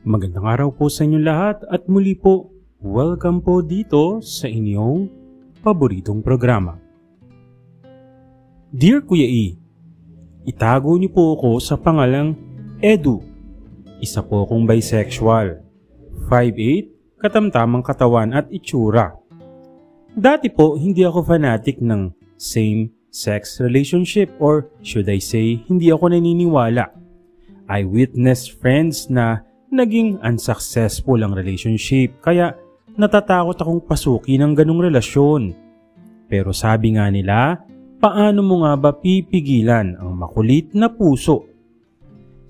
Magandang araw po sa inyong lahat at muli po, welcome po dito sa inyong paboritong programa. Dear Kuya E, itago niyo po ako sa pangalang Edu. Isa po akong bisexual, 5'8", katamtamang katawan at itsura. Dati po hindi ako fanatic ng same-sex relationship or should I say hindi ako naniniwala. I witnessed friends na naging unsuccessful ang relationship kaya natatakot akong pasukin ng ganong relasyon. Pero sabi nga nila, paano mo nga ba pipigilan ang makulit na puso?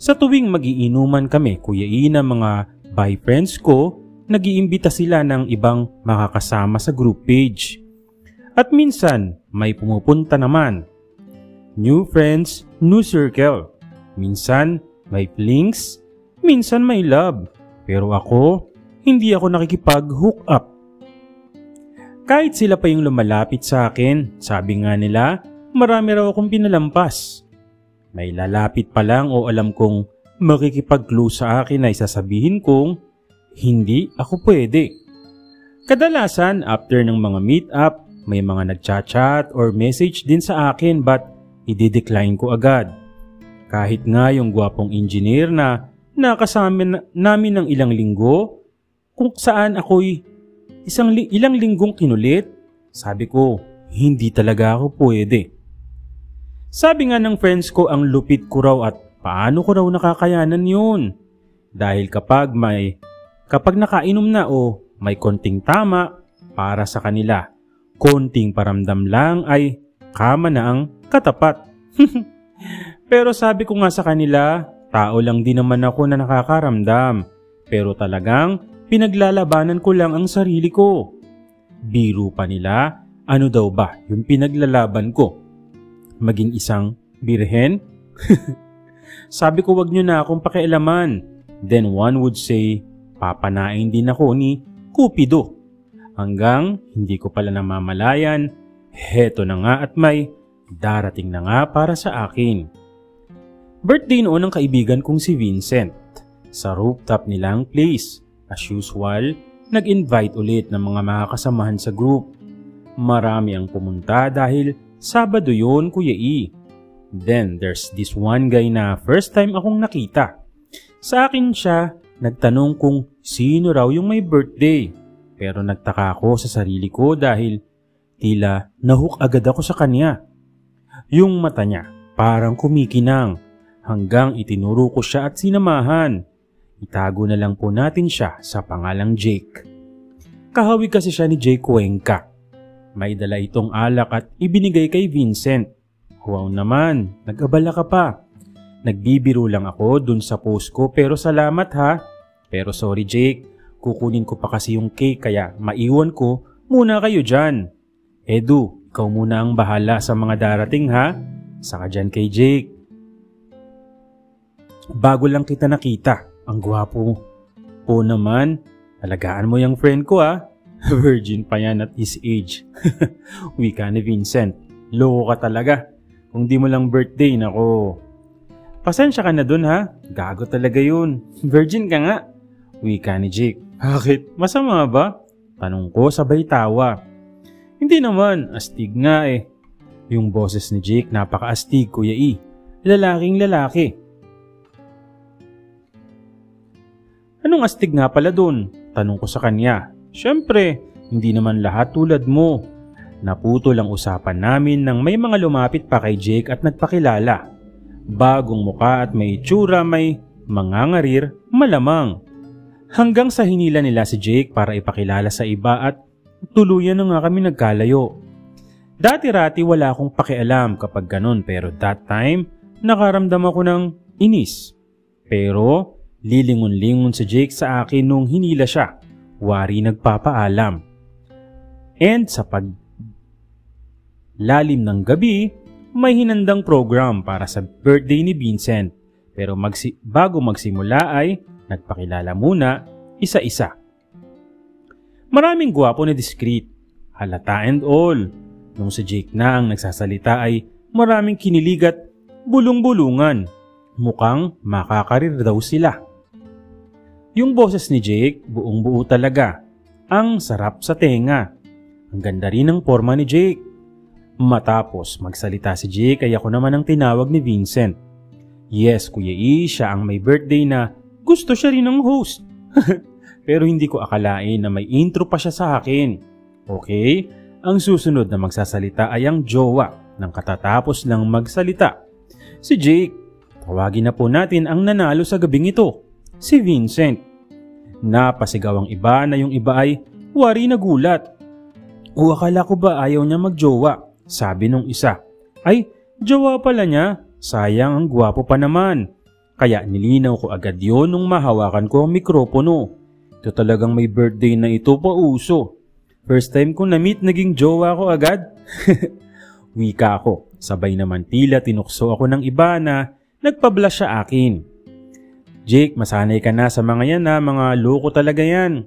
Sa tuwing magiinuman kami, Kuya E, ng mga bi friends ko, nag-iimbita sila ng ibang makakasama sa group page. At minsan, may pumupunta naman. New friends, new circle. Minsan, may flings, minsan may love. Pero ako, hindi ako nakikipag-hook up. Kahit sila pa yung lumalapit sa akin, sabi nga nila, marami raw akong pinalampas. May lalapit pa lang o alam kong makikipag-clue sa akin ay sasabihin kong hindi ako pwede. Kadalasan after ng mga meet-up, may mga nagchat-chat or message din sa akin but i-decline ko agad. Kahit nga yung gwapong engineer na nakasama namin ng ilang linggo, kung saan ako'y ilang linggong kinulit, sabi ko hindi talaga ako pwede. Sabi nga ng friends ko ang lupit ko raw at paano ko raw nakakayanan yun. Dahil kapag nakainom na o may konting tama para sa kanila, konting paramdam lang ay kama na ang katapat. Pero sabi ko nga sa kanila, tao lang din naman ako na nakakaramdam. Pero talagang pinaglalabanan ko lang ang sarili ko. Biro pa nila, ano daw ba yung pinaglalaban ko? Maging isang birhen? Sabi ko wag nyo na akong pakialaman. Then one would say, papanain din ako ni Cupido. Hanggang hindi ko pala namamalayan, heto na nga at may darating na nga para sa akin. Birthday noon ng kaibigan kong si Vincent. Sa rooftop nilang place. As usual, nag-invite ulit ng mga makakasamahan sa group. Marami ang pumunta dahil Sabado yun, Kuya E. Then there's this one guy na first time akong nakita. Sa akin siya, nagtanong kung sino raw yung may birthday. Pero nagtaka ako sa sarili ko dahil tila nahook agad ako sa kanya. Yung mata niya parang kumikinang hanggang itinuro ko siya at sinamahan. Itago na lang po natin siya sa pangalang Jake. Kahawig kasi siya ni Jake Cuenca. May dala itong alak at ibinigay kay Vincent. Wow naman, nag-abala ka pa. Nagbibiro lang ako dun sa post ko pero salamat ha. Pero sorry Jake, kukunin ko pa kasi yung cake kaya maiwan ko muna kayo dyan. Edu, ikaw muna ang bahala sa mga darating ha. Saka dyan kay Jake. Bago lang kita nakita, ang gwapo mo. Oo naman, alagaan mo yung friend ko ha. Virgin pa yan at his age. Wika ni Vincent. Loko ka talaga. Kung di mo lang birthday, nako. Pasensya ka na dun ha. Gago talaga yun. Virgin ka nga. Wika ni Jake. Bakit? Masama ba? Tanong ko sabay tawa. Hindi naman. Astig nga eh. Yung boses ni Jake napaka-astig, Kuya E. Lalaking lalaki. Anong astig nga pala dun? Tanong ko sa kanya. Siyempre, hindi naman lahat tulad mo. Naputol ang usapan namin nang may mga lumapit pa kay Jake at nagpakilala. Bagong muka at may itsura, may mangangarir, malamang. Hanggang sa hinila nila si Jake para ipakilala sa iba at tuluyan na nga kami nagkalayo. Dati-rati wala akong pakialam kapag ganun pero that time nakaramdam ako ng inis. Pero lilingon-lingon si Jake sa akin nung hinila siya. Wari nagpapaalam. And sa paglalim ng gabi, may hinandang program para sa birthday ni Vincent. Pero bago magsimula ay nagpakilala muna isa-isa. Maraming gwapo na discreet, halata and all. Nung si Jake na ang nagsasalita ay maraming kinilig at bulong-bulungan. Mukhang makakarir daw sila. Yung boses ni Jake, buong buo talaga. Ang sarap sa tenga. Ang ganda rin ng forma ni Jake. Matapos magsalita si Jake ay ako naman ang tinawag ni Vincent. Yes, Kuya E, siya ang may birthday na gusto siya rin ng host. Pero hindi ko akalain na may intro pa siya sa akin. Okay, ang susunod na magsasalita ay ang jowa ng katatapos lang magsalita. Si Jake. Tawagin na po natin ang nanalo sa gabing ito, si Vincent. Napasigaw ang iba na yung iba ay wari na gulat. O akala ko ba ayaw niya magjowa? Sabi nung isa. Ay, jowa pala niya. Sayang, ang gwapo pa naman. Kaya nilinaw ko agad yon nung mahawakan ko ang mikropono. Ito talagang may birthday na ito pa uso. First time ko na-meet naging jowa ko agad. Wika ko. Sabay naman tila tinukso ako ng iba na nagpa-blush sa akin. Jake, masanay ka na sa mga yan na mga loko talaga yan.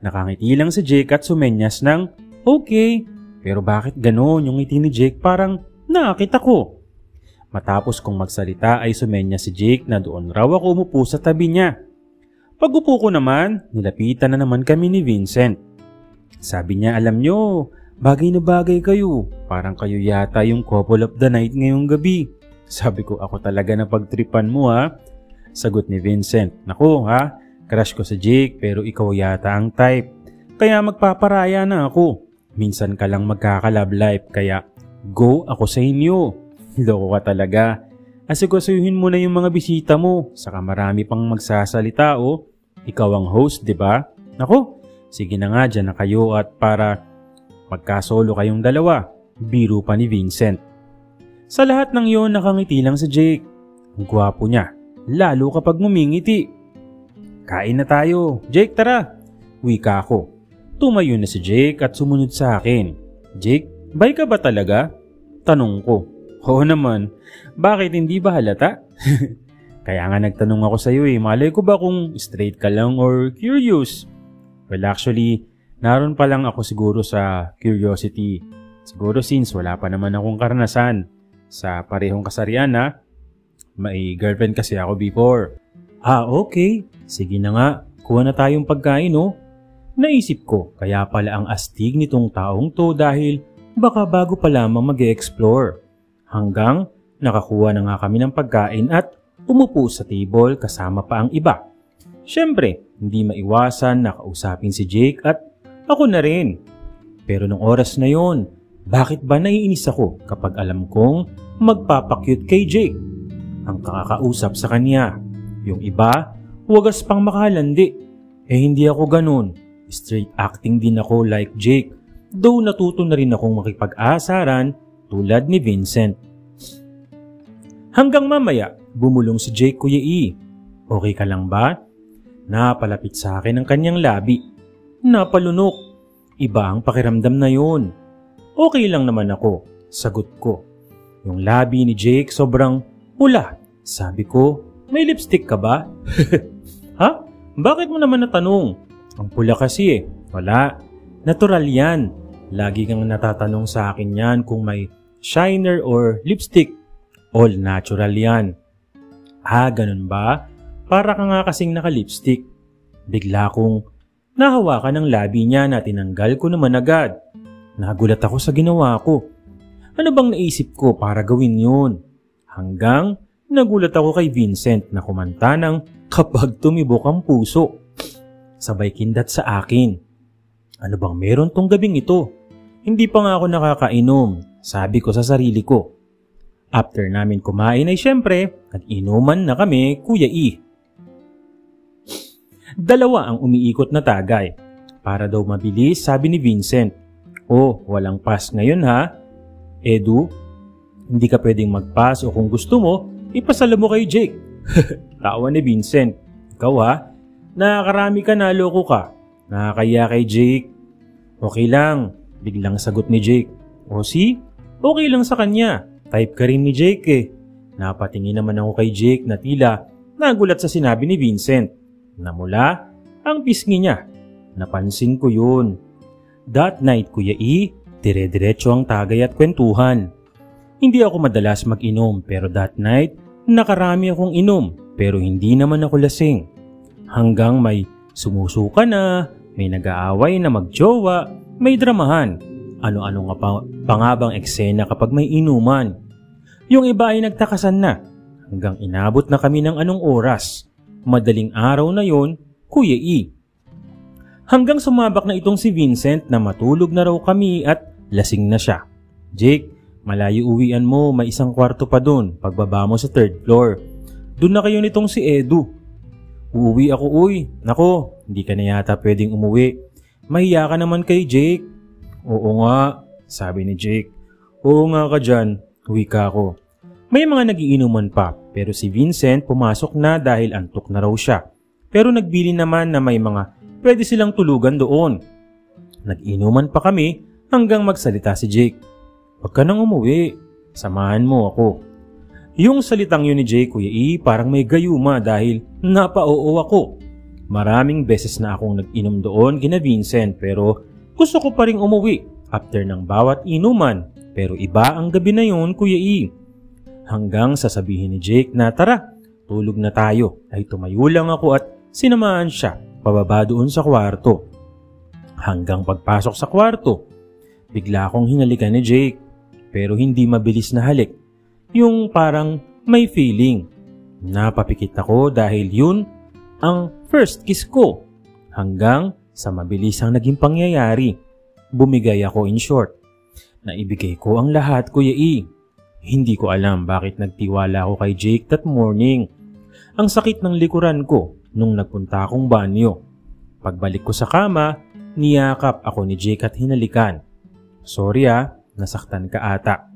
Nakangiti lang si Jake at sumenyas ng okay. Pero bakit ganon yung ngiti ni Jake parang nakakita ko? Matapos kong magsalita ay sumenyas si Jake na doon raw ako umupo sa tabi niya. Pag upo ko naman, nilapitan na naman kami ni Vincent. Sabi niya, alam nyo, bagay na bagay kayo. Parang kayo yata yung couple of the night ngayong gabi. Sabi ko, ako talaga na pagtripan mo ha. Sagot ni Vincent, naku ha, crush ko si Jake pero ikaw yata ang type. Kaya magpaparaya na ako. Minsan ka lang magkaka-love life kaya go ako sa inyo. Loko ka talaga. Asigasuhin mo na yung mga bisita mo. Saka marami pang magsasalita o. Ikaw ang host, di ba? Naku, sige na nga dyan na kayo at para magkasolo kayong dalawa. Biro pa ni Vincent. Sa lahat ng yon nakangiti lang si Jake. Ang gwapo niya, lalo kapag ngumingiti. Kain na tayo. Jake, tara. Wika ko. Tumayo na si Jake at sumunod sa akin. Jake, bay ka ba talaga? Tanong ko. Oo naman. Bakit hindi ba halata? Kaya nga nagtanong ako sa iyo eh. Malay ko ba kung straight ka lang or curious? Well actually, naroon pa lang ako siguro sa curiosity. Siguro since wala pa naman akong karanasan sa parehong kasarian na may girlfriend kasi ako before. Okay. Sige na nga. Kuha na tayong pagkain oh. Naisip ko kaya pala ang astig nitong taong to dahil baka bago pa lamang mag-e-explore. Hanggang nakakuha na nga kami ng pagkain at umupo sa table kasama pa ang iba. Siyempre, hindi maiwasan na kausapin si Jake at ako na rin. Pero nung oras na yon, bakit ba naiinis ako kapag alam kong magpapakyut kay Jake? Ang kakakausap sa kanya. Yung iba, wagas pang makalandi. Hindi ako ganun. Straight acting din ako like Jake. Though natuto na rin akong makipag-asaran tulad ni Vincent. Hanggang mamaya, bumulong si Jake, Kuya E. Okay ka lang ba? Napalapit sa akin ang kanyang labi. Napalunok. Iba ang pakiramdam na yon. Okay lang naman ako, sagot ko. Yung labi ni Jake sobrang pula. Sabi ko, may lipstick ka ba? Ha? Bakit mo naman natanong? Ang pula kasi eh. Wala. Natural yan. Lagi kang natatanong sa akin yan kung may shiner or lipstick. All natural yan. Ganun ba? Para ka nga kasing naka-lipstick. Bigla kong nahawakan ng labi niya na tinanggal ko naman agad. Nagulat ako sa ginawa ko. Ano bang naisip ko para gawin yun? Hanggang nagulat ako kay Vincent na kumanta ng Kapag Tumibok ang Puso. Sabay kindat sa akin. Ano bang meron tong gabing ito? Hindi pa nga ako nakakainom, sabi ko sa sarili ko. After namin kumain ay syempre, nag-inuman na kami, Kuya E. Dalawa ang umiikot na tagay. Para daw mabilis, sabi ni Vincent. Walang pass ngayon ha? Edu, hindi ka pwedeng mag-pass o kung gusto mo, ipasala mo kay Jake. Tawa ni Vincent. Ikaw ha? Nakakarami ka na, loko ka. Nakakaya kay Jake. Okay lang, biglang sagot ni Jake. See? Okay lang sa kanya. Type ka rin ni Jake eh. Napatingin naman ako kay Jake na tila nagulat sa sinabi ni Vincent. Namula ang pisngi niya. Napansin ko yun. That night, Kuya E, dire-diretso ang tagay at kwentuhan. Hindi ako madalas mag-inom pero that night, nakarami akong inom pero hindi naman ako lasing. Hanggang may sumusuka na, may nag-aaway na magjowa, may dramahan. Ano-ano nga pa nga bang eksena kapag may inuman. Yung iba ay nagtakasan na. Hanggang inabot na kami ng anong oras. Madaling araw na yon, Kuya E. Hanggang sumabak na itong si Vincent na matulog na raw kami at lasing na siya. Jake, malayo uwian mo, may isang kwarto pa dun, pagbaba mo sa 3rd floor. Doon na kayo nitong si Edu. Uuwi ako, uy. Nako, hindi ka na yata pwedeng umuwi. Mahiya ka naman kay Jake. Oo nga, sabi ni Jake. Oo nga ka dyan, uwi ka ako. May mga nagiinuman pa, pero si Vincent pumasok na dahil antok na raw siya. Pero nagbili naman na may mga pwede silang tulugan doon. Nag-inuman pa kami hanggang magsalita si Jake. Huwag ka nang umuwi, samahan mo ako. Yung salitang yun ni Jake, Kuya E, parang may gayuma dahil napa-oo ako. Maraming beses na akong nag-inom doon kina Vincent pero gusto ko pa ring umuwi after ng bawat inuman. Pero iba ang gabi na yun, Kuya E. Hanggang sasabihin ni Jake na tara, tulog na tayo, ay tumayo lang ako at sinamahan siya pababa doon sa kwarto. Hanggang pagpasok sa kwarto, bigla akong hinalikan ni Jake pero hindi mabilis na halik. Yung parang may feeling. Napapikit ako dahil yun ang first kiss ko. Hanggang sa mabilis ang naging pangyayari. Bumigay ako in short. Naibigay ko ang lahat, Kuya E. Hindi ko alam bakit nagtiwala ako kay Jake that morning. Ang sakit ng likuran ko nung nagpunta akong banyo. Pagbalik ko sa kama, niyakap ako ni Jake at hinalikan. Sorry nasaktan ka ata.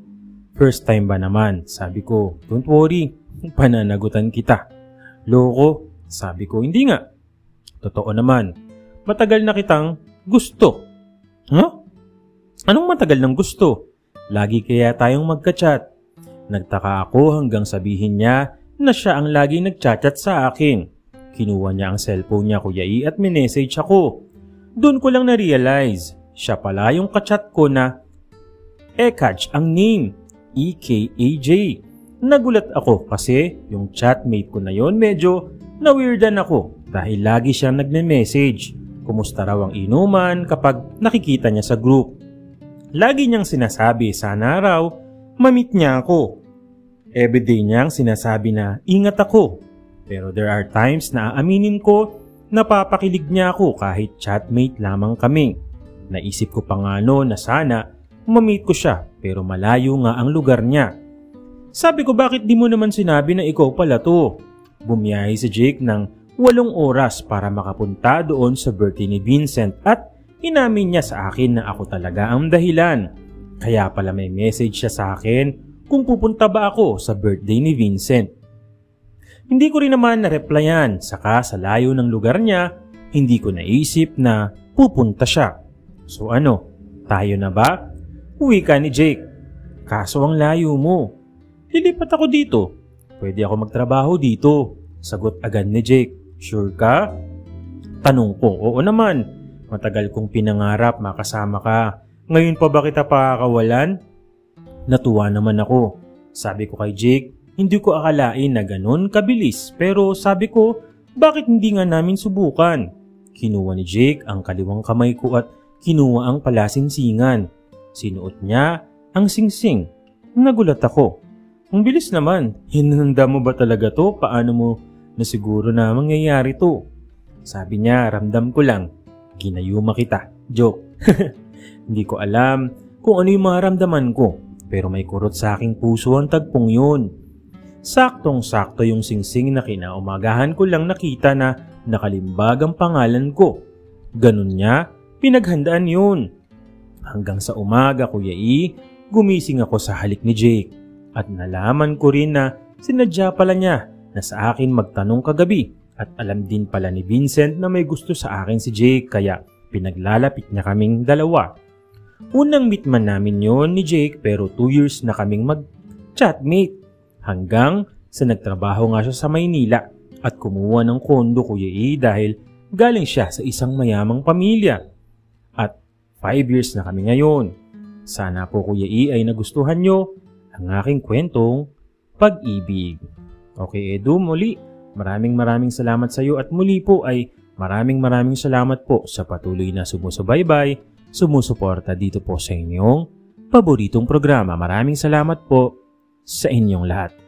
First time ba naman? Sabi ko, don't worry, pananagutan kita. Loko, sabi ko, hindi nga. Totoo naman, matagal na kitang gusto. Huh? Anong matagal ng gusto? Lagi kaya tayong magka-chat. Nagtaka ako hanggang sabihin niya na siya ang laging nagchat-chat sa akin. Kinuha niya ang cellphone niya, Kuya E, at minessage ako. Doon ko lang na-realize, siya pala yung kachat ko na Ekaj ang name. EKAJ. Nagulat ako kasi yung chatmate ko na yon medyo na-weirdan ako dahil lagi siyang nagme-message. Kumusta raw ang inuman kapag nakikita niya sa group. Lagi niyang sinasabi sana raw ma-meet niya ako. Everyday niyang sinasabi na ingat ako. Pero there are times na aaminin ko napapakilig niya ako kahit chatmate lamang kami. Naisip ko pa nga na sana ma-meet ko siya pero malayo nga ang lugar niya. Sabi ko bakit di mo naman sinabi na ikaw pala to? Bumiyahe si Jake ng 8 oras para makapunta doon sa birthday ni Vincent at inamin niya sa akin na ako talaga ang dahilan. Kaya pala may message siya sa akin kung pupunta ba ako sa birthday ni Vincent. Hindi ko rin naman na-replyan saka sa layo ng lugar niya hindi ko naisip na pupunta siya. So ano, tayo na ba? Uwi ka ni Jake. Kaso ang layo mo. Lilipat ako dito. Pwede ako magtrabaho dito. Sagot agad ni Jake. Sure ka? Tanong ko, oo naman. Matagal kong pinangarap makasama ka. Ngayon pa ba kita pakakawalan? Natuwa naman ako. Sabi ko kay Jake, hindi ko akalain na ganun kabilis. Pero sabi ko, bakit hindi nga namin subukan? Kinuha ni Jake ang kaliwang kamay ko at kinuha ang palasingsingan. Sinuot niya ang singsing. Nagulat ako. Ang bilis naman. Hinanda mo ba talaga to? Paano mo nasiguro na mangyayari to? Sabi niya, ramdam ko lang. Ginayuma kita. Joke. Hindi ko alam kung ano yung maramdaman ko. Pero may kurot sa aking puso ang tagpong yun. Saktong-sakto yung singsing na kinaumagahan ko lang nakita na nakalimbag ang pangalan ko. Ganun niya, pinaghandaan yun. Hanggang sa umaga, Kuya E, gumising ako sa halik ni Jake. At nalaman ko rin na sinadya pala niya na sa akin magtanong kagabi. At alam din pala ni Vincent na may gusto sa akin si Jake kaya pinaglalapit niya kaming dalawa. Unang meet man namin yon ni Jake pero 2 years na kaming mag-chatmate. Hanggang sa nagtrabaho nga siya sa Maynila at kumuha ng kondo, Kuya E, dahil galing siya sa isang mayamang pamilya. At 5 years na kami ngayon. Sana po, Kuya E, ay nagustuhan nyo ang aking kwentong pag-ibig. Okay, Edu, muli, Maraming salamat sa iyo at muli po ay maraming salamat po sa patuloy na sumusubaybay, sumusuporta dito po sa inyong paboritong programa. Maraming salamat po sa inyong lahat.